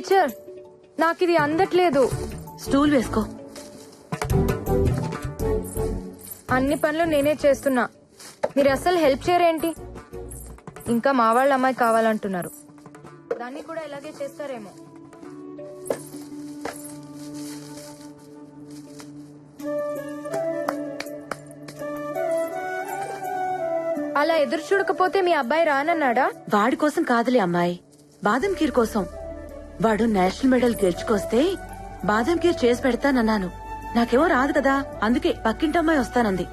Teacher, నాకిది అందట్లేదు. Stool వేసుకో. అన్ని పనులు నేనే చేస్తున్నా, మీరు అసలు హెల్ప్ చేయరేంటి? ఇంకా మా వాళ్ళ అమ్మాయి కావాలంటున్నారు, దాన్ని కూడా ఇలాగే చేస్తారేమో. అలా ఎదురు చూడకపోతే మీ అబ్బాయి రానన్నాడా? వాడి కోసం కాదులే అమ్మాయి, బాదం ఖీర్ కోసం. వాడు నేషనల్ మెడల్ గెలుచుకొస్తే బాదం ఖీర్ చేసి పెడతానన్నాను. నాకేమో రాదు కదా, అందుకే పక్కింటమ్మాయి వస్తానంది.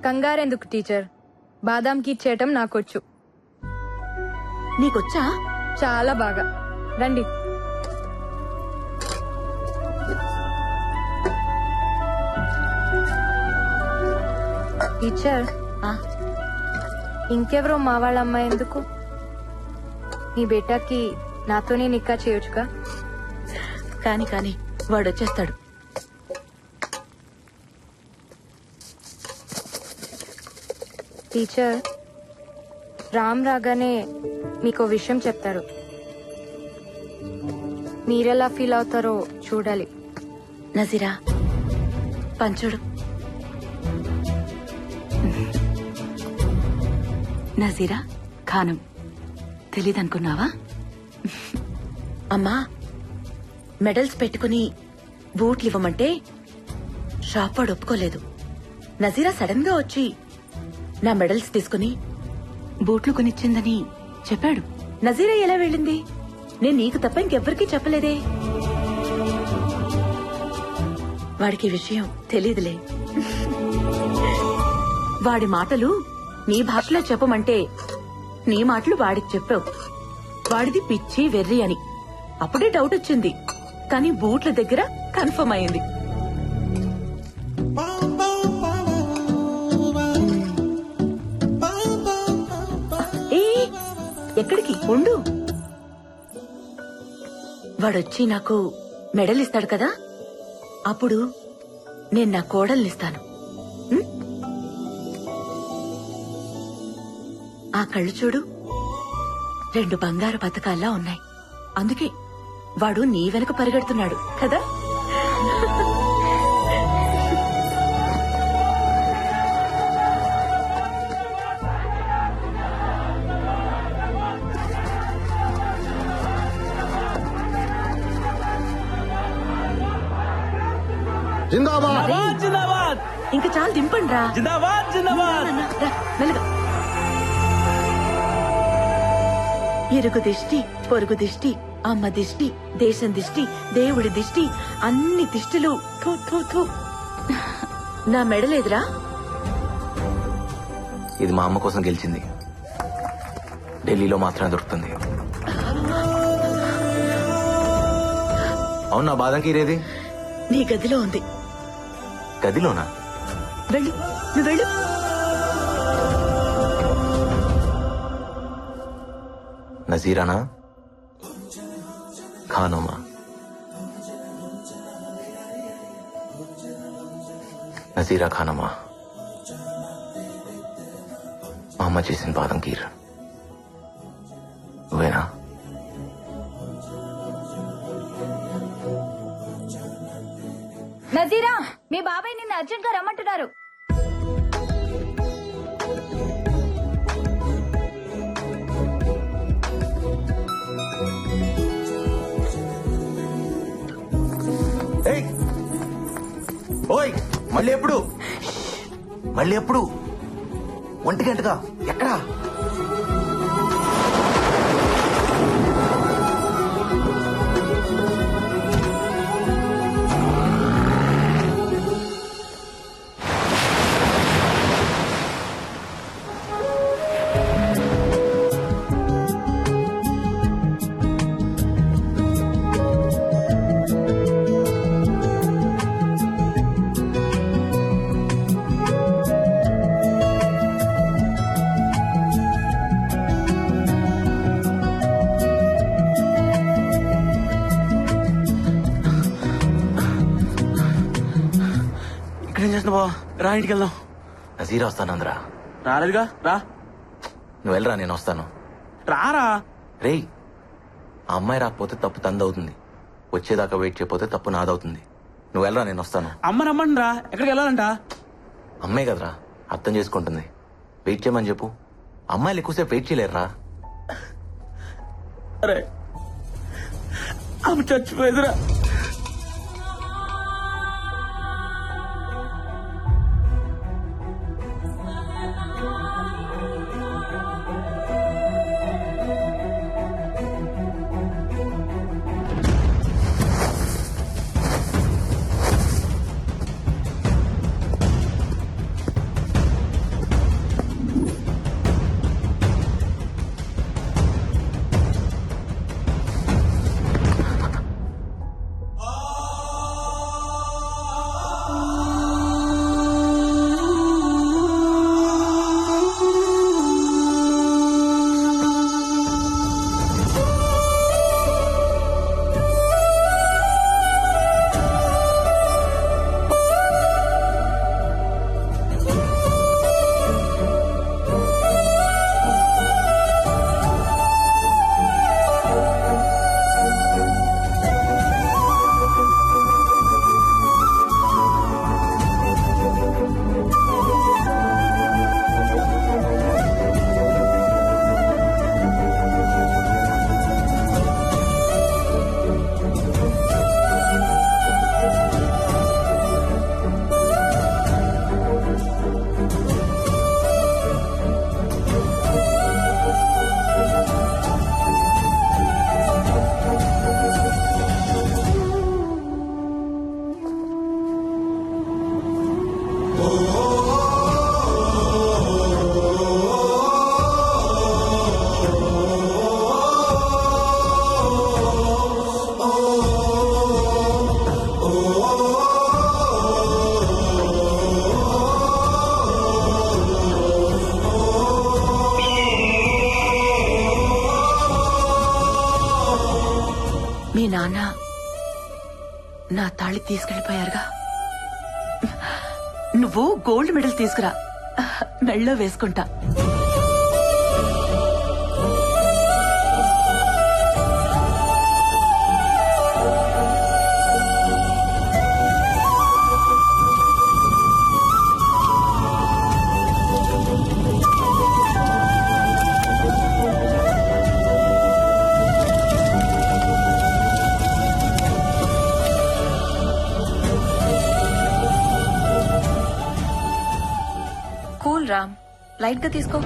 కంగారెందుకు టీచర్, బాదాం కీర్ చేయటం నాకొచ్చు. నీకొచ్చా? చాలా బాగా. రండి. టీచర్, ఇంకెవరో మా వాళ్ళ అమ్మాయి ఎందుకు? మీ బేటాకి నాతోనే నిక్కా చేయొచ్చుగా. కాని కాని వాడొచ్చేస్తాడు. టీచర్, రామ్ రాగానే మీకో విషయం చెప్తారు, మీరెలా ఫీల్ అవుతారో చూడాలి. నజీరా, పంచుడు. నజీరా ఖానం తెలీదనుకున్నావా? అమ్మా, మెడల్స్ పెట్టుకుని బూట్లు ఇవ్వమంటే షాప్ వాడు ఒప్పుకోలేదు. నజీరా సడన్ గా వచ్చి నా మెడల్స్ తీసుకుని బూట్లు కొనిచ్చిందని చెప్పాడు. నజీరా ఎలా వెళ్ళింది? నేను నీకు తప్ప ఇంకెవ్వరికీ చెప్పలేదే. వాడికి ఈ విషయం తెలీదులే. వాడి మాటలు నీ భాషలో చెప్పమంటే నీ మాటలు వాడికి చెప్పావు. వాడిది పిచ్చి వెర్రి అని. అప్పుడే డౌట్ వచ్చింది. కానీ బూట్ల దగ్గర కన్ఫర్మ్ అయింది. ఏ ఎక్కడికి ఉండు. వాడొచ్చి నాకు మెడల్ ఇస్తాడు కదా, అప్పుడు నేను నా కోడల్నిస్తాను. ఉం? ఆ కళ్ళు చూడు, 2 బంగారు పథకాల్లా ఉన్నాయి. అందుకే వాడు నీ వెనక పరిగెడుతున్నాడు కదా. జిందాబాద్ జిందాబాద్ ఇంకా చాలు దింపండి రా. జిందాబాద్ జిందాబాద్. మెల్లగా. ఇరుగు దిష్టి, పొరుగు దిష్టి, అమ్మ దిష్టి, దేశం దిష్టి, దేవుడి దిష్టి, అన్ని దిష్టిలు. థూ, థూ, థూ. నా మెడలేదురా. ఇది మా అమ్మ కోసం గెలిచింది. ఢిల్లీలో మాత్రమే దొరుకుతుంది. అవునా బాదం కీరేది? నీ గదిలో ఉంది. గదిలోనా? వెళ్ళు, నువ్వు వెళ్ళు. నజీరానా ఖానోమా? నజీరా ఖానమా, మా అమ్మ చేసిన బాదం కీర్ నువ్వేనా? నజీరా, మీ బాబాయ్ నిన్ను అర్జెంట్ గా రమ్మంటున్నారు. ఏయ్! ఓయ్ మళ్ళీ ఎప్పుడు? మళ్ళీ ఎప్పుడు? 1 గంటగా ఎక్కడా? ఇక్కడేం చేస్తున్నా బావ? రా ఇంటికి వెళ్దాం. నజీరా వస్తానందరా. రాలేదుగా, రా. నువ్వు వెళ్ళరా, నేను వస్తాను. రారా. రేయ్, ఆ అమ్మాయి రాకపోతే తప్పు తందవుతుంది. వచ్చేదాకా వెయిట్ చేయకపోతే తప్పు నాదవుతుంది. నువ్వు వెళ్ళరా, నేను వస్తాను. అమ్మ రమ్మండి రా. ఎక్కడికి వెళ్ళాలంట? అమ్మాయి కదరా, అర్థం చేసుకుంటుంది. వెయిట్ చేయమని చెప్పు. అమ్మాయిలు ఎక్కువసేపు వెయిట్ చేయలేరురా. అరే అమ్మ చచ్చిపోయేదిరా. నాన్న నా తాళి తీసుకెళ్లిపోయారుగా. నువ్వు గోల్డ్ మెడల్ తీసుకురా, మెళ్ళో వేసుకుంటా. కూల్ రామ్, లైట్ గా తీసుకో.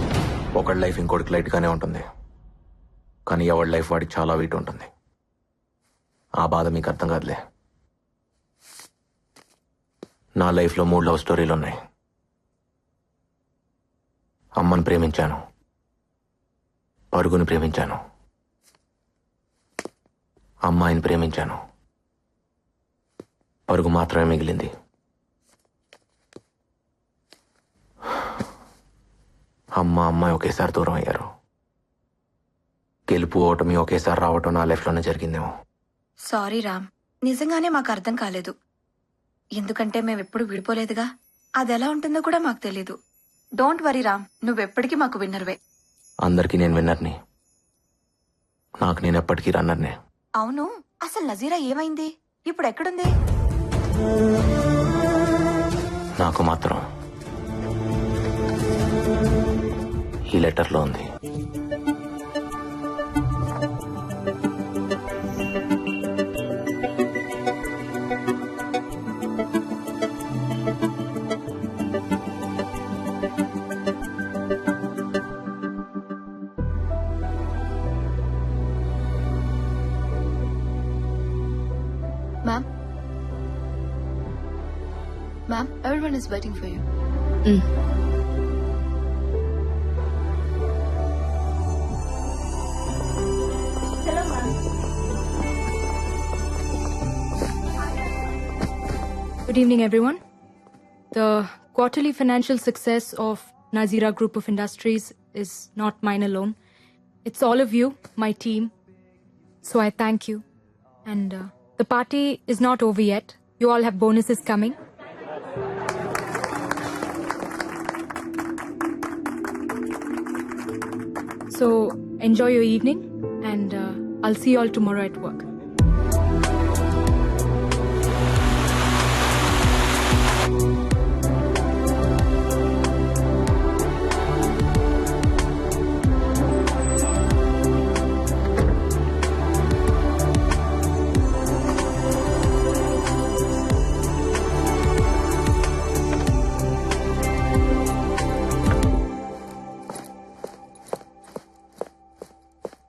ఒకడి లైఫ్ ఇంకోటికి లైట్ గానే ఉంటుంది, కానీ ఎవడి లైఫ్ వాడికి చాలా వీట్ ఉంటుంది. ఆ బాధ మీకు అర్థం కాదులే. నా లైఫ్లో 3 లవ్ స్టోరీలు ఉన్నాయి. అమ్మని ప్రేమించాను, పరుగుని ప్రేమించాను, అమ్మాయిని ప్రేమించాను. పరుగు మాత్రమే మిగిలింది. అమ్మాయి ఒకేసారి దూరం అయ్యారు. గెలుపు ఓటమి ఒకేసారి రావటం నా లైఫ్లోనే జరిగిందేమో. సారీ రామ్, నిజంగానే మాకు అర్థం కాలేదు. ఎందుకంటే మేమెప్పుడు విడిపోలేదుగా. అదెలా ఉంటుందో కూడా మాకు తెలీదు. డోంట్ వరీ రామ్, నువ్వెప్పటికీ మాకు విన్నర్వే. అందరికీ నేను విన్నర్ని, నాకు నేను ఎప్పటికీ రన్నర్నే. అవును, అసలు నజీరా ఏమైంది? ఇప్పుడు ఎక్కడుంది? నాకు మాత్రం ఈ లెటర్లో ఉంది. Ma'am, everyone is waiting for you. Good evening, everyone. The quarterly financial success of Nazira Group of Industries is not mine alone. It's all of you, my team. So I thank you. And the party is not over yet. You all have bonuses coming. So enjoy your evening, and I'll see you all tomorrow at work.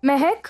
Mehak?